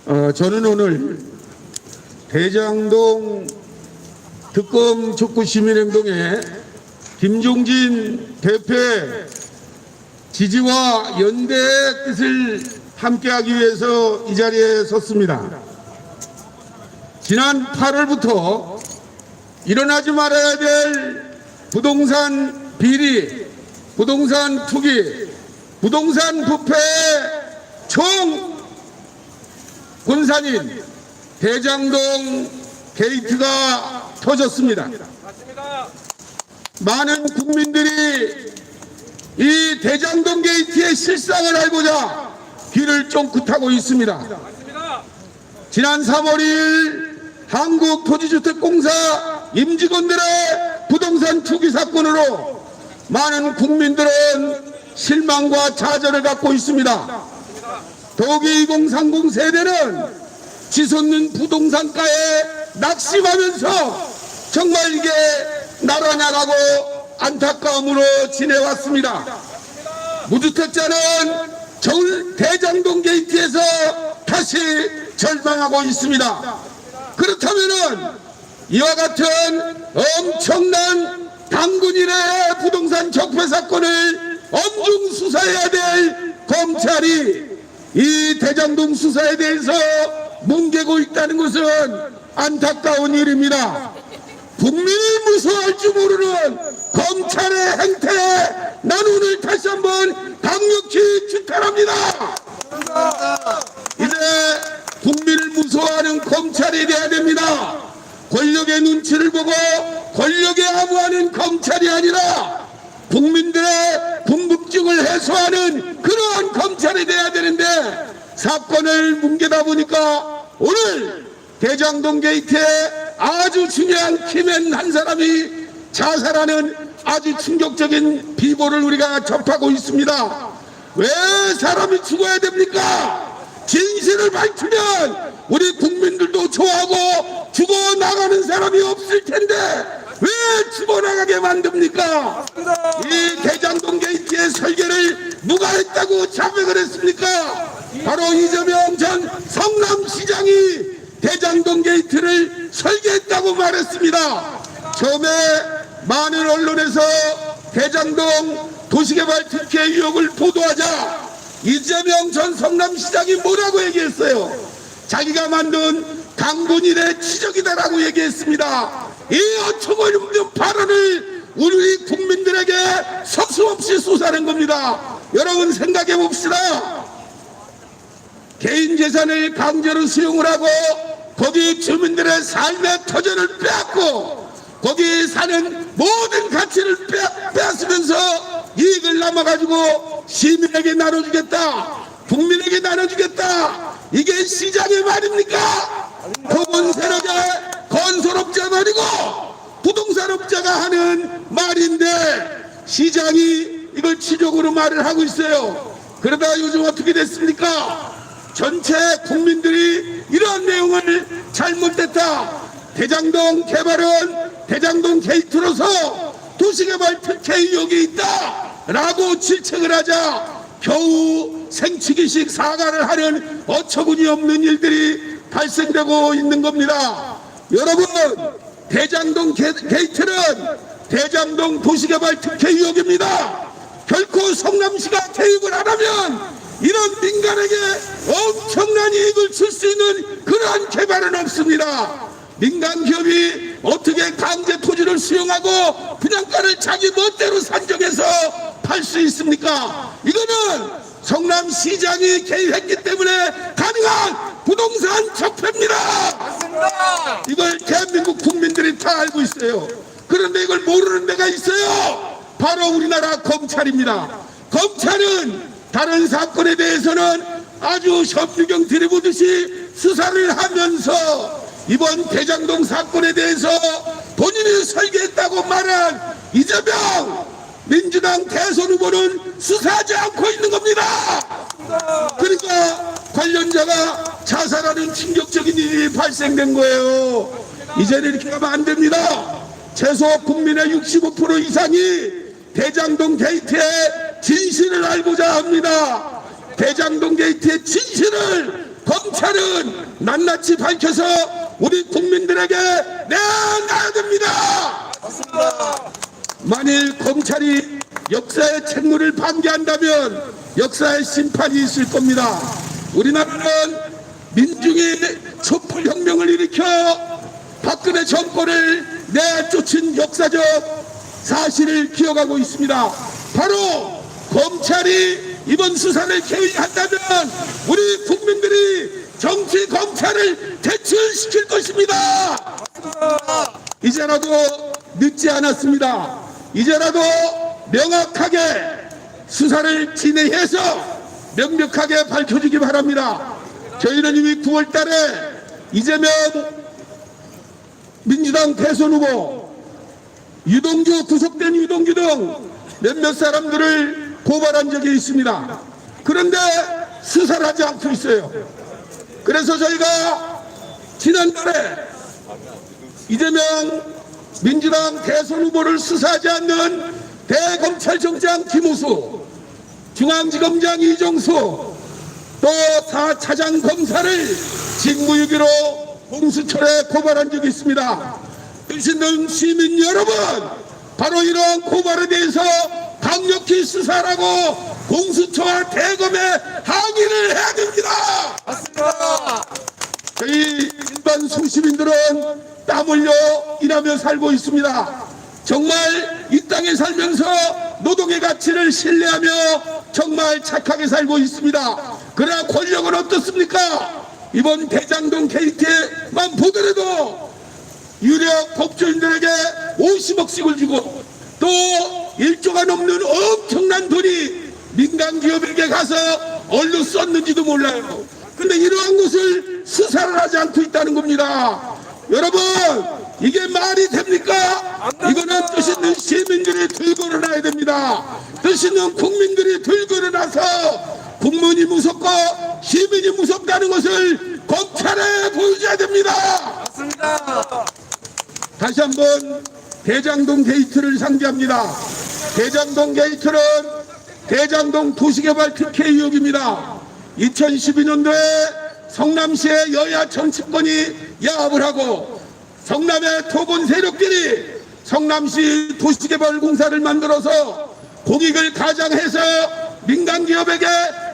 저는 오늘 대장동 특검 촉구 시민행동에 김종진 대표의 지지와 연대의 뜻을 함께하기 위해서 이 자리에 섰습니다. 지난 8월부터 일어나지 말아야 될 부동산 비리, 부동산 투기, 부동산 부패의 총 군산인 대장동 게이트가 터졌습니다. 많은 국민들이 이 대장동 게이트의 실상을 알고자 귀를 쫑긋하고 있습니다. 지난 3월 2일 한국토지주택공사 임직원들의 부동산 투기 사건으로 많은 국민들은 실망과 좌절을 갖고 있습니다. 더욱이 2030 세대는 치솟는 부동산가에 낙심하면서 정말 이게 나라냐라고 안타까움으로 지내왔습니다. 무주택자는 대장동 게이트에서 다시 절망하고 있습니다. 그렇다면은 이와 같은 엄청난 당군일의 부동산 적폐 사건을 엄중 수사해야 될 검찰이 이 대장동 수사에 대해서 뭉개고 있다는 것은 안타까운 일입니다. 국민을 무서워할 줄 모르는 검찰의 행태에 난 오늘 다시 한번 강력히 규탄합니다. 이제 국민을 무서워하는 검찰이 돼야 됩니다. 권력의 눈치를 보고 권력에 아부하는 검찰이 아니라 국민들의 궁금증을 해소하는 그러한 검찰이 돼야 되는데 사건을 뭉개다 보니까 오늘 대장동 게이트에 아주 중요한 키맨 한 사람이 자살하는 아주 충격적인 비보를 우리가 접하고 있습니다. 왜 사람이 죽어야 됩니까? 진실을 밝히면 우리 국민들도 좋아하고 죽어나가는 사람이 없을 텐데 왜 죽어나가게 만듭니까? 이 대장동 게이트의 설계를 누가 했다고 자백을 했습니까? 바로 이재명 전 성남시장이 대장동 게이트를 설계했다고 말했습니다. 처음에 많은 언론에서 대장동 도시개발 특혜 의혹을 보도하자 이재명 전 성남시장이 뭐라고 얘기했어요? 자기가 만든 당군일의 치적이다라고 얘기했습니다. 이 어처구니없는 발언을 우리 국민들에게 서슴없이 쏟아낸 겁니다. 여러분 생각해 봅시다. 개인 재산을 강제로 수용을 하고 거기 주민들의 삶의 터전을 빼앗고 거기 사는 모든 가치를 빼앗으면서 이익을 남아가지고 시민에게 나눠주겠다, 국민에게 나눠주겠다, 이게 시장의 말입니까? 토건 세력의 건설업자 말이고 부동산업자가 하는 말인데 시장이 이걸 치적으로 말을 하고 있어요. 그러다가 요즘 어떻게 됐습니까? 전체 국민들이 이런 내용을 잘못됐다, 대장동 개발은 대장동 게이트로서 도시개발 특혜 의혹이 있다 라고 질책을 하자 겨우 생치기식 사과를 하는 어처구니 없는 일들이 발생되고 있는 겁니다. 여러분, 대장동 게이트는 대장동 도시개발 특혜 의혹입니다. 결코 성남시가 개입을 안 하면 이런 민간에게 엄청난 이익을 줄 수 있는 그러한 개발은 없습니다. 민간 기업이 어떻게 강제 토지를 수용하고 분양가를 자기 멋대로 산정해서 팔 수 있습니까? 이거는 성남시장이 개입했기 때문에 가능한 부동산 적폐입니다. 맞습니다. 이걸 대한민국 국민들이 다 알고 있어요. 그런데 이걸 모르는 데가 있어요. 바로 우리나라 검찰입니다. 검찰은 다른 사건에 대해서는 아주 현미경 들이보듯이 수사를 하면서 이번 대장동 사건에 대해서 본인이 설계했다고 말한 이재명 민주당 대선 후보는 수사하지 않고 있는 겁니다. 그러니까 관련자가 자살하는 충격적인 일이 발생된 거예요. 이제는 이렇게 하면 안 됩니다. 최소 국민의 65% 이상이 대장동 게이트의 진실을 알고자 합니다. 대장동 게이트의 진실을 검찰은 낱낱이 밝혀서 우리 국민들에게 내놔야 됩니다. 만일 검찰이 역사의 책무를 방기한다면 역사의 심판이 있을 겁니다. 우리나라는 민중이 촛불혁명을 일으켜 박근혜 정권을 내쫓은 역사적 사실을 기억하고 있습니다. 바로 검찰이 이번 수사를 개의한다면 우리 국민들이 정치 검찰을 퇴출시킬 것입니다. 이제라도 늦지 않았습니다. 이제라도 명확하게 수사를 진행해서 명백하게 밝혀주기 바랍니다. 저희는 이미 9월 달에 이재명 민주당 대선 후보, 유동규, 구속된 유동규 등 몇몇 사람들을 고발한 적이 있습니다. 그런데 수사를 하지 않고 있어요. 그래서 저희가 지난달에 이재명 민주당 대선 후보를 수사하지 않는 대검찰청장 김우수, 중앙지검장 이정수, 또 4차장 검사를 직무유기로 공수처에 고발한 적이 있습니다. 듣는 시민 여러분, 바로 이러한 고발에 대해서 강력히 수사하고 공수처와 대검에 항의를 해야 됩니다. 맞습니다. 저희 일반 소시민들은 땀 흘려 일하며 살고 있습니다. 정말 이 땅에 살면서 노동의 가치를 신뢰하며 정말 착하게 살고 있습니다. 그러나 권력은 어떻습니까? 이번 대장동 게이트만 보더라도 유력 법조인들에게 50억씩을 주고 또 1조가 넘는 엄청난 돈이 민간 기업에게 가서 얼로 썼는지도 몰라요. 근데 이러한 것을 수사를 하지 않고 있다는 겁니다. 여러분, 이게 말이 됩니까? 이거는 뜻 있는 시민들이 들고 일어나야 됩니다. 뜻 있는 국민들이 들고 일어나서 국민이 무섭고 시민이 무섭다는 것을 검찰에 보여줘야 됩니다. 맞습니다. 다시 한번 대장동 게이트를 상기합니다. 대장동 게이트는 대장동 도시개발 특혜 의혹입니다. 2012년도에 성남시의 여야 정치권이 야합을 하고 성남의 토건 세력들이 성남시 도시개발공사를 만들어서 공익을 가장해서 민간 기업에게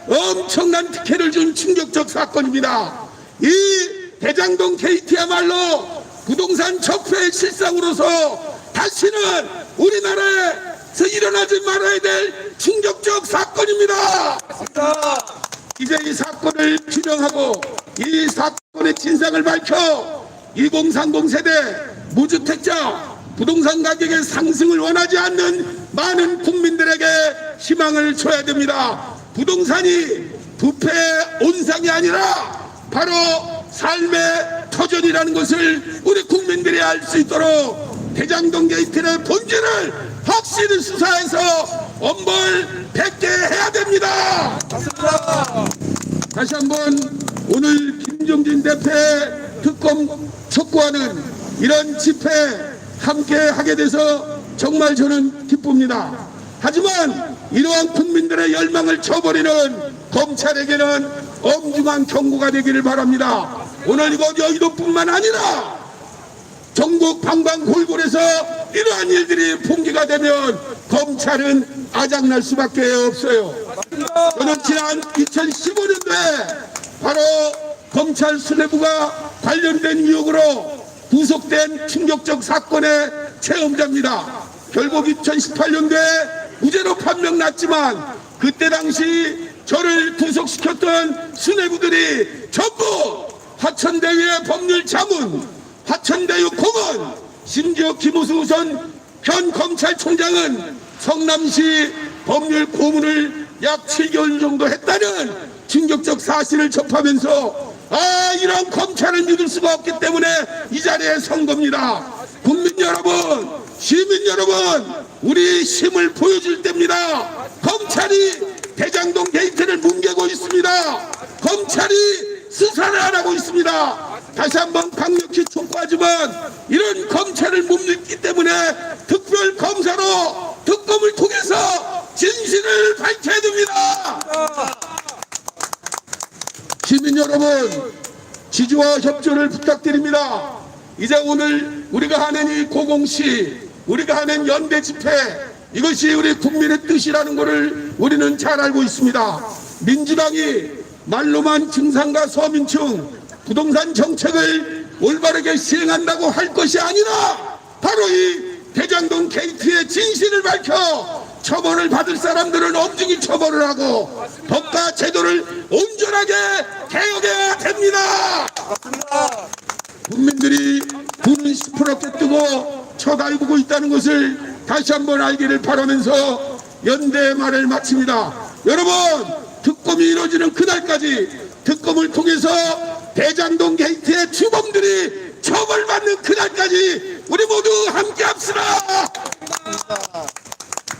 엄청난 특혜를 준 충격적 사건입니다. 이 대장동 게이트야말로 부동산 적폐의 실상으로서 다시는 우리나라에서 일어나지 말아야 될 충격적 사건입니다. 이제 이 사건을 규명하고 이 사건의 진상을 밝혀 2030 세대 무주택자 부동산 가격의 상승을 원하지 않는 많은 국민들에게 희망을 줘야 됩니다. 부동산이 부패의 온상이 아니라 바로 삶의 터전이라는 것을 우리 국민들이 알 수 있도록 대장동 게이트의 본질을 확실히 수사해서 엄벌 100개 해야 됩니다. 다시 한번 오늘 김종진 대표의 특검 촉구하는 이런 집회 함께 하게 돼서 정말 저는 기쁩니다. 하지만 이러한 국민들의 열망을 쳐버리는 검찰에게는 엄중한 경고가 되기를 바랍니다. 오늘 이곳 여의도뿐만 아니라 전국 방방골골에서 이러한 일들이 봉기가 되면 검찰은 아작날 수밖에 없어요. 저는 지난 2015년도에 바로 검찰 수뇌부가 관련된 의혹으로 구속된 충격적 사건의 체험자입니다. 결국 2018년도에 무죄로 판명 났지만 그때 당시 저를 구속시켰던 수뇌부들이 전부 화천대유의 법률 자문, 화천대유 공원, 심지어 김우수 전 검찰총장은 성남시 법률 고문을 약 7개월 정도 했다는 충격적 사실을 접하면서 이런 검찰을 믿을 수가 없기 때문에 이 자리에 선 겁니다. 국민 여러분, 시민 여러분, 우리 힘을 보여줄 때입니다. 검찰이 대장동 게이트를 뭉개고 있습니다. 검찰이 수사를 안 하고 있습니다. 다시 한번 강력히 촉구하지만 이런 검찰을 못 믿기 때문에 특별검사로 특검을 통해서 진실을 밝혀야 됩니다. 시민 여러분, 지지와 협조를 부탁드립니다. 이제 오늘 우리가 하는 이 고공시, 우리가 하는 연대 집회, 이것이 우리 국민의 뜻이라는 것을 우리는 잘 알고 있습니다. 민주당이 말로만 중산과 서민층 부동산 정책을 올바르게 시행한다고 할 것이 아니라 바로 이 대장동 게이트의 진실을 밝혀 처벌을 받을 사람들은 엄중히 처벌을 하고 법과 제도를 온전하게 개혁해야 됩니다. 국민들이 눈을 시퍼렇게 뜨고 쳐다보고 있다는 것을 다시 한번 알기를 바라면서 연대의 말을 마칩니다. 여러분, 특검이 이루어지는 그날까지 특검을 통해서 대장동 게이트의 주범들이 처벌받는 그날까지 우리 모두 함께 합시다.